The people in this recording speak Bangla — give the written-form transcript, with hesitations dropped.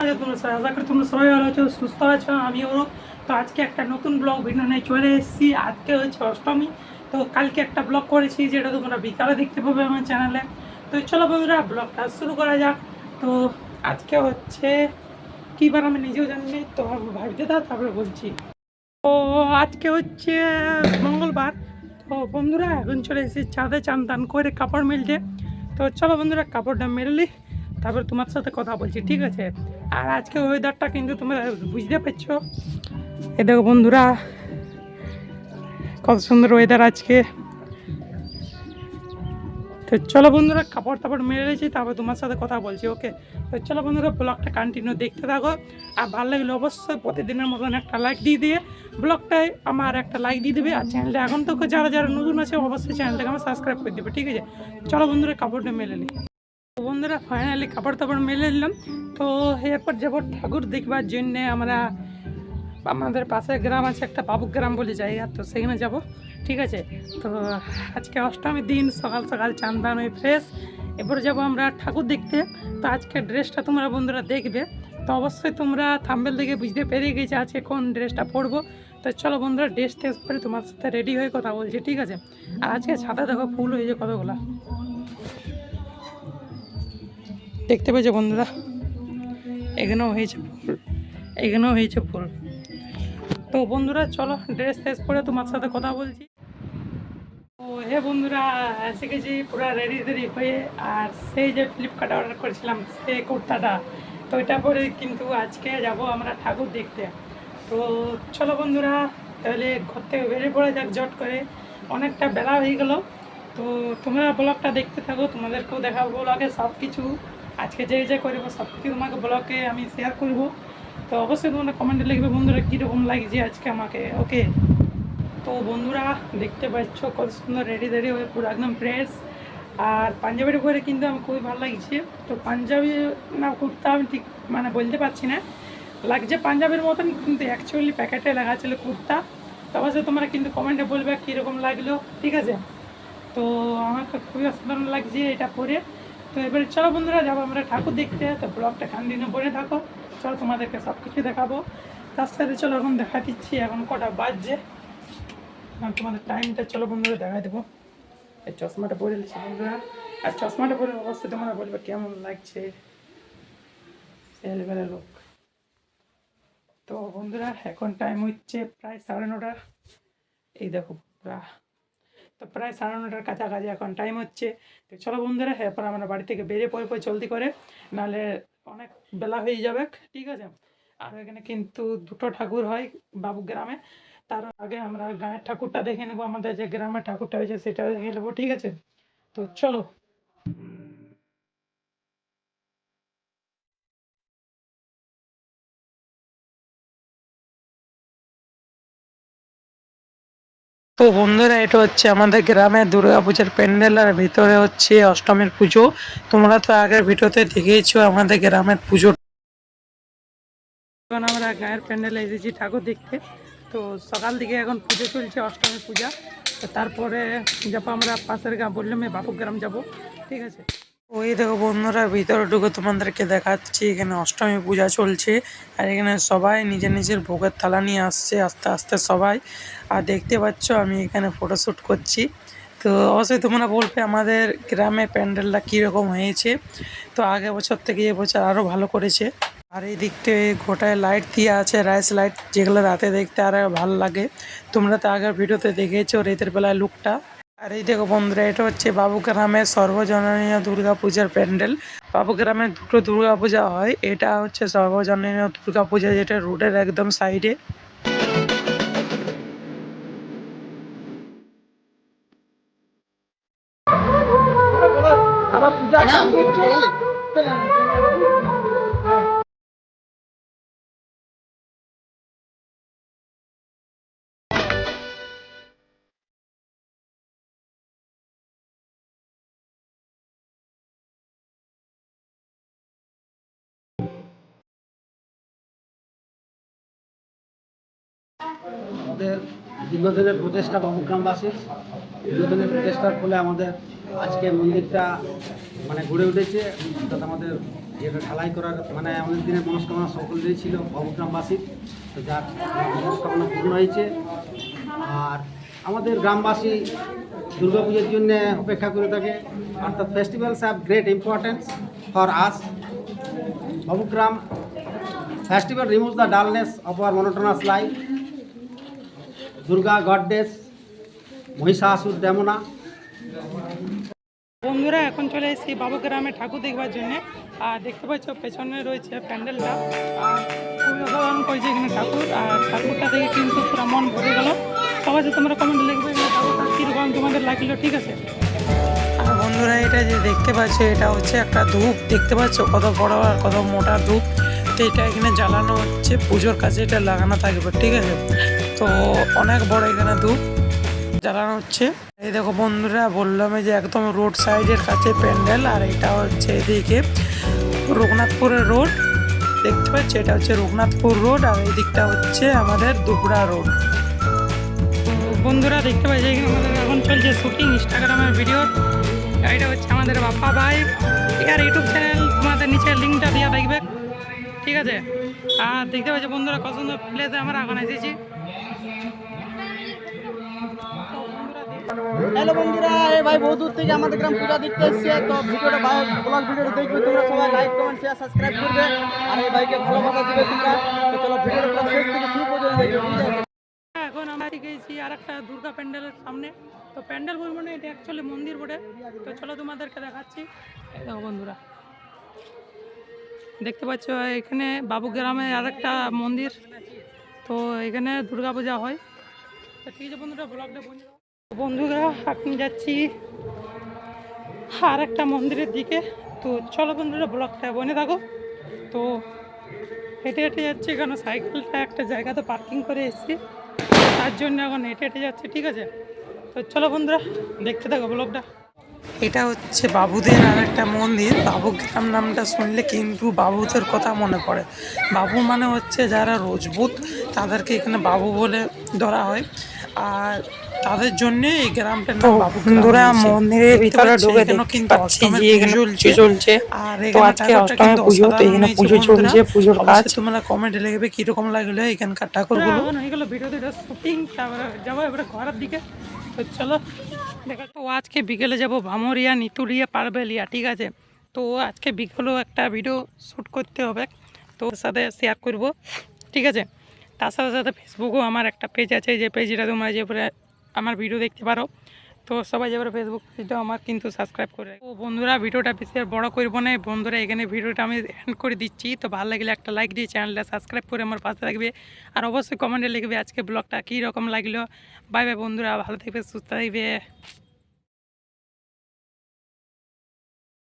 তোমরা সবাই আশা করি তোমরা সবাই ভালো আছো, সুস্থ আছো। আমিও তো আজকে একটা নতুন ব্লগ ভিডিও নিয়ে চলে এসেছি। আজকে হচ্ছে অষ্টমী। তো কালকে একটা ব্লগ করেছি যেটা তোমরা বিকালে দেখতে পাবে আমার চ্যানেলে। তো চলো বন্ধুরা ব্লগটা শুরু করা যাক। তো আজকে হচ্ছে কী বার আমি নিজেও জানি না, তো ভাবতে দাও তারপরে বলছি। তো আজকে হচ্ছে মঙ্গলবার। তো বন্ধুরা এখন চলে এসেছি ছাদে, চান টান করে কাপড় মেলতে। তো চলো বন্ধুরা কাপড়টা মেললি তারপর তোমার সাথে কথা বলছি, ঠিক আছে? আর আজকে ওয়েদারটা কিন্তু তোমরা বুঝতে পারছো। এ দেখো বন্ধুরা কত সুন্দর ওয়েদার আজকে। তো চলো বন্ধুরা কাপড় টাপড় মেরেছি তারপর তোমার সাথে কথা বলছি, ওকে? তো চলো বন্ধুরা ব্লগটা কন্টিনিউ দেখতে থাকো। আর ভালো লাগলে অবশ্যই প্রতিদিনের মতন একটা লাইক দিয়ে ব্লগটায় আমার একটা লাইক দিয়ে দেবে। আর চ্যানেলটা এখন তো যারা যারা নতুন আছে অবশ্যই চ্যানেলটাকে আমার সাবস্ক্রাইব করে দেবে, ঠিক আছে? চলো বন্ধুরা কাপড়টা মেলে নিই। তো বন্ধুরা ফাইনালি কাপড় টাপড় মেলে নিলাম। তো এরপর যাবো ঠাকুর দেখবার জন্যে। আমাদের পাশে গ্রাম আছে একটা, বাবুগ্রাম বলে জায়গা, তো সেখানে যাব, ঠিক আছে? তো আজকে অষ্টমীর দিন, সকাল সকাল চান দান হয়ে ফ্রেশ এরপরে যাব আমরা ঠাকুর দেখতে। তো আজকে ড্রেসটা তোমরা বন্ধুরা দেখবে, তো অবশ্যই তোমরা থাম্বেল দেখে বুঝতে পেরে গেছে আজকে কোন ড্রেসটা পরবো। তো চলো বন্ধুরা ড্রেস টেস পরে তোমার সাথে রেডি হয়ে কথা বলছি, ঠিক আছে? আর আজকে ছাদে দেখো ফুল হয়েছে কতগুলা, দেখতে পেয়েছো বন্ধুরা? এখানেও হয়েছে ফুল, এখানেও হয়েছে ফুল। তো বন্ধুরা চলো ড্রেস টেস পরে তোমার সাথে কথা বলছি। তো হে বন্ধুরা এসে গেছি পুরো রেডি রেডি হয়ে। আর সেই যে ফ্লিপকার্টে অর্ডার করেছিলাম সেই কুর্তাটা, তো এটা পরে কিন্তু আজকে যাব আমরা ঠাকুর দেখতে। তো চলো বন্ধুরা তাহলে ঘর থেকে বেরিয়ে পড়া যাক জট করে, অনেকটা বেলা হয়ে গেল। তো তোমরা ব্লগটা দেখতে থাকো, তোমাদেরকেও দেখাবো ব্লগে সব কিছু। আজকে যে যে করবো সব কিছু তোমাকে ব্লগে আমি শেয়ার করবো। তো অবশ্যই তোমরা কমেন্টে লিখবে বন্ধুরা কীরকম লাগছে আজকে আমাকে, ওকে? তো বন্ধুরা দেখতে পাচ্ছ কত সুন্দর রেডি রেডি হয়ে পুরো একদম ফ্রেশ। আর পাঞ্জাবির উপরে কিন্তু আমি খুবই ভালো লাগছে। তো পাঞ্জাবি না কুর্তা আমি ঠিক মানে বলতে পারছি না, লাগছে পাঞ্জাবির মতন কিন্তু অ্যাকচুয়ালি প্যাকেটে লেখা ছিল কুর্তা। তো অবশ্যই তোমরা কিন্তু কমেন্টে বলবে কীরকম লাগলো, ঠিক আছে? তো আমাকে খুবই অসাধারণ লাগছে এটা পরে। তো এবারে চলো বন্ধুরা যাবো আমরা ঠাকুর দেখতে। তো ব্লগটা কন্টিনিউ বনে থাকো, চলো তোমাদেরকে সব কিছু দেখাবো। তার সাথে চলো এখন দেখা দিচ্ছি এখন কটা বাজছে, তোমাদের টাইমটা চলো বন্ধুরা দেখা দেবো। এই চশমাটা পরে নিচ্ছি বন্ধুরা। আর চশমাটা পরে অবশ্যই তোমরা বলবে কেমন লাগছে সেলবেলা লোক। তো বন্ধুরা এখন টাইম হচ্ছে প্রায় 9:30। এই দেখো তো প্রায় 9:30 কাছাকাছি এখন টাইম হচ্ছে। তো চলো বন্ধুরা এরপর আমরা বাড়ি থেকে বেরিয়ে পড়বো জলদি করে, নাহলে অনেক বেলা হয়ে যাবে, ঠিক আছে? আর এখানে কিন্তু দুটো ঠাকুর হয় বাবু গ্রামে। তার আগে আমরা গাঁয়ের ঠাকুরটা দেখে নেবো, আমাদের যে গ্রামের ঠাকুরটা হয়েছে সেটা দেখে নেবো, ঠিক আছে? তো চলো। তো বন্ধুরা এটা হচ্ছে আমাদের গ্রামের দুর্গাপূজার প্যান্ডেল, আর ভিতরে হচ্ছে অষ্টমীর পুজো। তোমরা তো আগের ভিডিওতে দেখেইছো আমাদের গ্রামের পুজো। এখন আমরা গায়ের প্যান্ডেলে এসেছি ঠাকুর দেখতে। তো সকাল থেকে এখন পুজো চলছে, অষ্টমী পূজা। তো তারপরে যাবো আমরা পাশের গ্রাম, বললাম বাপুর গ্রাম যাবো, ঠিক আছে? ওই দেখো বন্ধুরা ভিতরে ঢুকে তোমাদেরকে দেখাচ্ছি, এখানে অষ্টমী পূজা চলছে। আর এখানে সবাই নিজের নিজের ভোগের থালা নিয়ে আসছে আস্তে আস্তে সবাই। আর দেখতে পাচ্ছ আমি এখানে ফটোশ্যুট করছি। তো অবশ্যই তোমরা বলবে আমাদের গ্রামে প্যান্ডেলটা কীরকম হয়েছে। তো আগের বছর থেকে এবছর আরও ভালো করেছে। আর এই দিকটায় গোটায় লাইট দিয়ে আছে, রাইস লাইট, যেগুলো রাতে দেখতে আরো ভালো লাগে। তোমরা তো আগের ভিডিওতে দেখেছো রাতের বেলায় লুকটা। আর এই দেখো বন্ধুরা এটা হচ্ছে বাবুগ্রামের সর্বজনীন দুর্গা পূজার প্যান্ডেল। বাবুগ্রামে দুটো দুর্গা পূজা হয়, এটা হচ্ছে সর্বজনীন দুর্গা পূজা যেটা রোডের একদম সাইডে। দীর্ঘদিনের প্রচেষ্টা বাবুগ্রামবাসীর, দীর্ঘদিনের প্রচেষ্টার ফলে আমাদের আজকে মন্দিরটা মানে গড়ে উঠেছে। অর্থাৎ আমাদের যেটা ঢালাই করার মানে আমাদের দিনের মনস্কামনা সকলেরই ছিল বাবুগ্রামবাসীর, তো যার মনস্কামনা পূর্ণ হয়েছে। আর আমাদের গ্রামবাসী দুর্গাপুজোর জন্য অপেক্ষা করে থাকে, অর্থাৎ festivals have great importance for us. Babugram festival removes the dullness of our monotonous life. Durga goddess, Mahishasur Demona. বন্ধুরা এখন চলে এসেছি বাবুগ্রামে ঠাকুর দেখবার জন্য। আর দেখতে পাচ্ছ পেছনে রয়েছে প্যান্ডেলটা, আর খুবই অসাধারণ করেছে এখানে ঠাকুর। আর ঠাকুরটা দেখে কিন্তু পুরো মন ভরে গেল। সবাই যে তোমরা কমেন্টে লিখবে এখানে ঠাকুরটা কীরকম তোমাদের লাগলো, ঠিক আছে। আর বন্ধুরা এটা যে দেখতে পাচ্ছ এটা হচ্ছে একটা ধূপ, দেখতে পাচ্ছ কত বড় আর কত মোটা ধূপ। তো এটা এখানে জ্বালানো হচ্ছে, পুজোর কাছে এটা লাগানো থাকবে, ঠিক আছে। তো অনেক বড় এখানে ধূপ জ্বালানো হচ্ছে। এই দেখো বন্ধুরা, বললাম যে একদম রোড সাইডের কাছে প্যান্ডেল। আর এটা হচ্ছে এদিকে রঘুনাথপুরের রোড, দেখতে পাচ্ছি এটা হচ্ছে রঘুনাথপুর রোড। আর এই দিকটা হচ্ছে আমাদের দুবড়া রোড। তো বন্ধুরা দেখতে পাচ্ছি এখানে আমাদের এখন চলছে শুটিং ইনস্টাগ্রামের ভিডিও। এটা হচ্ছে আমাদের বাপ্পা ভাই, আর ইউটিউব চ্যানেল তোমাদের নিচে লিঙ্কটা দেওয়া থাকবে, ঠিক আছে। আর দেখতে পাচ্ছি বন্ধুরা কত সুন্দর প্লেসে আমরা এখন এসেছি। হ্যালো বন্ধুরা, এই ভাই বহু দূর থেকে আমাদের গ্রাম পূজা দেখতে এসছে। তো ভিডিওটা ব্লগ ভিডিওটা দেখবে তোমরা সবাই, লাইক কমেন্ট শেয়ার সাবস্ক্রাইব করবে আর এই ভাইকে ভালোবাসা দিবে তোমরা। তো চলো ভিডিওটা পুরো শেষ থেকে শুরু পর্যন্ত দেখবে। এখন আমরা গেছি আর একটা দুর্গা প্যান্ডেলের সামনে। তো প্যান্ডেল বলবো না, এটা অ্যাকচুয়ালি মন্দির বটে। তো চলো তোমাদেরকে দেখাচ্ছি। এই দেখো বন্ধুরা, দেখতে পাচ্ছ এখানে বাবুগ্রামে আর একটা মন্দির। তো এখানে দুর্গা পূজা হয়। তো ঠিক আছে বন্ধুরা, ব্লগটা বন্ধুরা এখন যাচ্ছি আর একটা মন্দিরের দিকে। তো চলো বন্ধুরা ব্লগটা বনে থাকো। তো হেঁটে হেঁটে যাচ্ছি, কারণ সাইকেলটা একটা জায়গাতে পার্কিং করে এসেছি, তার জন্য এখন হেঁটে হেঁটে যাচ্ছে, ঠিক আছে। তো চলো বন্ধুরা দেখতে থাকো ব্লগটা। এটা হচ্ছে বাবুদের আর একটা মন্দির। বাবুগ্রাম নামটা শুনলে কিন্তু বাবুদের কথা মনে পড়ে। বাবু মানে হচ্ছে যারা রোজবুত, তাদেরকে এখানে বাবু বলে ধরা হয়। আর তাদের জন্য এই গ্রামটার নাম বাবুগ্রাম। মন্দিরের ভিতরে ঢুকে দেখতে পাচ্ছি যে এখানে পুজো চলছে। আর আজকে অষ্টমী পুজো, তো এখানে পুজো চলছে, পুজোর কাজ। তোমরা কমেন্টে লিখবে কিরকম লাগলো এখানকার ঠাকুরগুলো। হয়ে গেল ভিডিও দুটো শুটিং, তারপরে যাবো এবারে ঘরের দিকে। তো চলো দেখা। তো আজকে বিকেলে যাব ভামরিয়া, নিতুরিয়া, পারবেলিয়া, ঠিক আছে। তো আজকে বিকেলেও একটা ভিডিও শ্যুট করতে হবে, তো ওর সাথে শেয়ার করব, ঠিক আছে। তার সাথে সাথে ফেসবুকেও আমার একটা পেজ আছে, যে পেজটা তোমরা যেপরে আমার ভিডিও দেখতে পারো। তো সবাই যেপরে ফেসবুক পেজটা আমার কিন্তু সাবস্ক্রাইব করে। তো বন্ধুরা ভিডিওটা বেশি আর বড় করবো না বন্ধুরা, এখানে ভিডিওটা আমি এন্ড করে দিচ্ছি। তো ভালো লাগলে একটা লাইক দিয়ে চ্যানেলটা সাবস্ক্রাইব করে আমার পাশে থাকবে। আর অবশ্যই কমেন্টে লিখবে আজকে ব্লগটা কী রকম লাগলো। বাই বাই বন্ধুরা, ভালো থাকবে, সুস্থ থাকবে।